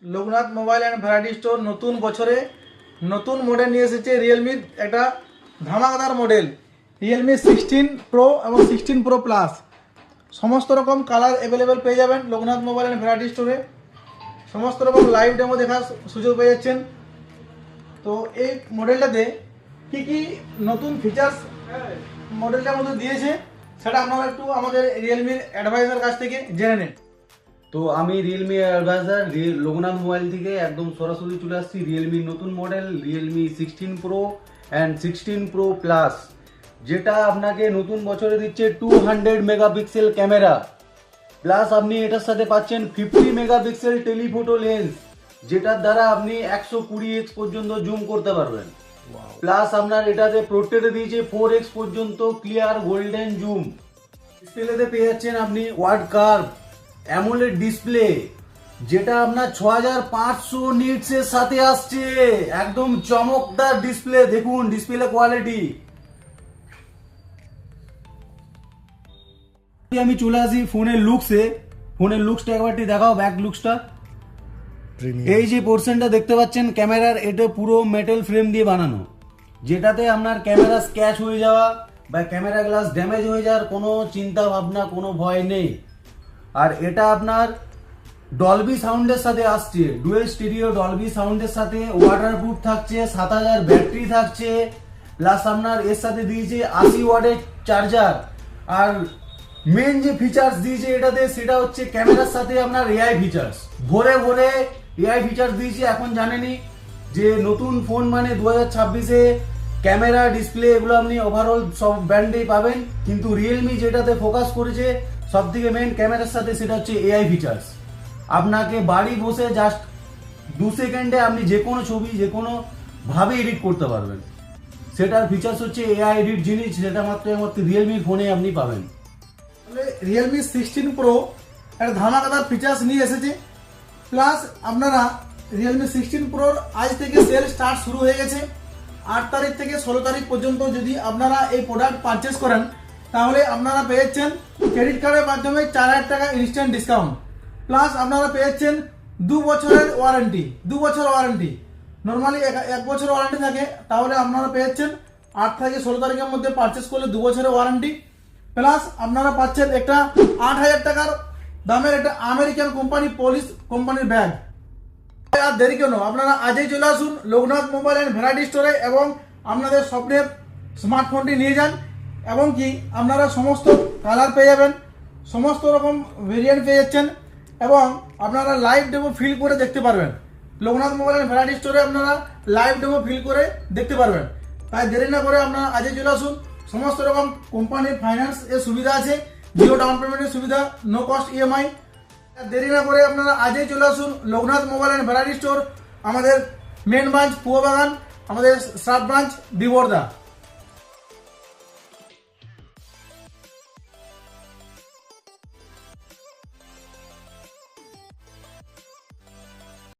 Loknath mobile and variety store নতুন বছরে নতুন মডেল নিয়ে এসেছে রিয়েলমির একটা ধামাকাদার মডেল রিয়েলমি 16 প্রো এবং 16 প্রো প্লাস। সমস্ত রকম কালার অ্যাভেলেবেল পেয়ে যাবেন লোকনাথ মোবাইল অ্যান্ড ভ্যারাইটি স্টোরে। সমস্ত রকম লাইভ ডেমো দেখার সুযোগ পেয়ে যাচ্ছেন। তো এই মডেলটাতে কি কি নতুন ফিচার্স মডেলটার মধ্যে দিয়েছে সেটা আপনারা একটু আমাদের রিয়েলমির অ্যাডভাইজার কাছ থেকে জেনে নেন। তো আমি রিয়েলমি অ্যাডভাইজার লোকনাথ মোবাইল থেকে একদম সরাসরি চলে আসছি রিয়েলমি নতুন model Realme 16 pro and 16 pro plus, যেটা আপনাকে নতুন বছরে দিচ্ছে 200 মেগাপিক্সেল ক্যামেরা, প্লাস আপনি এটার সাথে পাচ্ছেন 50 মেগাপিক্সেল টেলিফোটো লেন্স, যেটার দ্বারা আপনি 120x পর্যন্ত জুম করতে পারবেন। প্লাস আপনার এটাতে প্রোটেক্ট দিয়েছে 4x পর্যন্ত ক্লিয়ার গোল্ডেন জুম। ডিসপ্লেতে পেয়ে যাচ্ছেন আপনি ওয়ার্ড কার্ভ অ্যামোলেড ডিসপ্লে, যেটা আপনার 6500 নিটস এর সাথে আসছে। একদম চমকদার ডিসপ্লে, দেখুন ডিসপ্লে কোয়ালিটি। আমি চলে আসি ফোনের লুকসে। ফোনের লুকসটা একবারটি দেখাও, ব্যাক লুকসটা। এই যে পোর্শনটা দেখতে পাচ্ছেন ক্যামেরার, এটা পুরো মেটাল ফ্রেম দিয়ে বানানো, যেটাতে আপনার ক্যামেরা স্ক্র্যাচ হয়ে যাওয়া বা ক্যামেরা গ্লাস ড্যামেজ হয়ে যাওয়ার কোনো চিন্তা ভাবনা, কোনো ভয় নেই। আর এটা আপনার ডলবি সাউন্ডের সাথে আসছে, ডুয়েল স্টেরিও ডলবি সাউন্ডের সাথে, ওয়াটারপ্রুফ থাকছে, 7000 ব্যাটারি থাকছে, প্লাস আপনার এর সাথে দিয়েছে 80 ওয়াটের চার্জার। আর মেন যে ফিচার্স দিয়েছে এটাতে সেটা হচ্ছে ক্যামেরার সাথে আপনার এআই ফিচার্স, ভরে ভরে এআই ফিচার্স দিয়েছে। এখন জানেনই যে নতুন ফোন মানে 2026-এ ক্যামেরা ডিসপ্লে এগুলো আপনি ওভারঅল সব ব্র্যান্ডেই পাবেন, কিন্তু রিয়েলমি যেটাতে ফোকাস করেছে সব থেকে মেন ক্যামেরার সাথে সেটা হচ্ছে এআই ফিচার্স। আপনাকে বাড়ি বসে জাস্ট 2 সেকেন্ডে আপনি যে কোনো ছবি যে কোনো ভাবে এডিট করতে পারবেন। সেটার ফিচার্স হচ্ছে এআই এডিট জিনিস, যেটা মাত্র রিয়েলমি ফোনে আপনি পাবেন। রিয়েলমি 16 প্রো একটা ধামাকাদার ফিচার্স নিয়ে এসেছে। প্লাস আপনারা রিয়েলমি 16 প্রোর আজ থেকে সেল স্টার্ট শুরু হয়ে গেছে। 8 তারিখ থেকে 16 তারিখ পর্যন্ত যদি আপনারা এই প্রোডাক্ট পারচেস করেন তাহলে আপনারা পেয়েছেন ক্রেডিট কার্ডের মাধ্যমে 4000 টাকা ইনস্ট্যান্ট ডিসকাউন্ট। প্লাস আপনারা পেয়েছেন 2 বছরের ওয়ারেন্টি। 2 বছর ওয়ারেন্টি, নর্মালি 1 বছর ওয়ারেন্টি থাকে, তাহলে আপনারা পেয়েছেন 8 থেকে 16 তারিখের মধ্যে পারচেস করলে 2 বছরের ওয়ারেন্টি। প্লাস আপনারা পাচ্ছেন একটা 8000 টাকার দামের একটা আমেরিকান কোম্পানি পলিশ কোম্পানির ব্যাগ। আর দেরি কেন, আপনারা আজই চলে আসুন লোকনাথ মোবাইল অ্যান্ড ভ্যারাইটি স্টোরে এবং আপনাদের স্বপ্নের স্মার্টফোনটি নিয়ে যান। এবং কি আপনারা সমস্ত কালার পেয়ে যাবেন, সমস্ত রকম ভেরিয়েন্ট পেয়ে যাচ্ছেন এবং আপনারা লাইভ ডেমো ফিল করে দেখতে পারবেন। লোকনাথ মোবাইল অ্যান্ড ভ্যারাইটি স্টোরে আপনারা লাইভ ডেমো ফিল করে দেখতে পারবেন। তাই দেরি না করে আপনারা আজই চলে আসুন। সমস্ত রকম কোম্পানির ফাইন্যান্স এর সুবিধা আছে, জিরো ডাউন পেমেন্টের সুবিধা, নো কস্ট ইএমআই। দেরি না করে আপনারা আজই চলে আসুন Loknath mobile and variety store, আমাদের মেন ব্রাঞ্চ পুয়াবাগান, আমাদের সাব ব্রাঞ্চ বিবর্দা।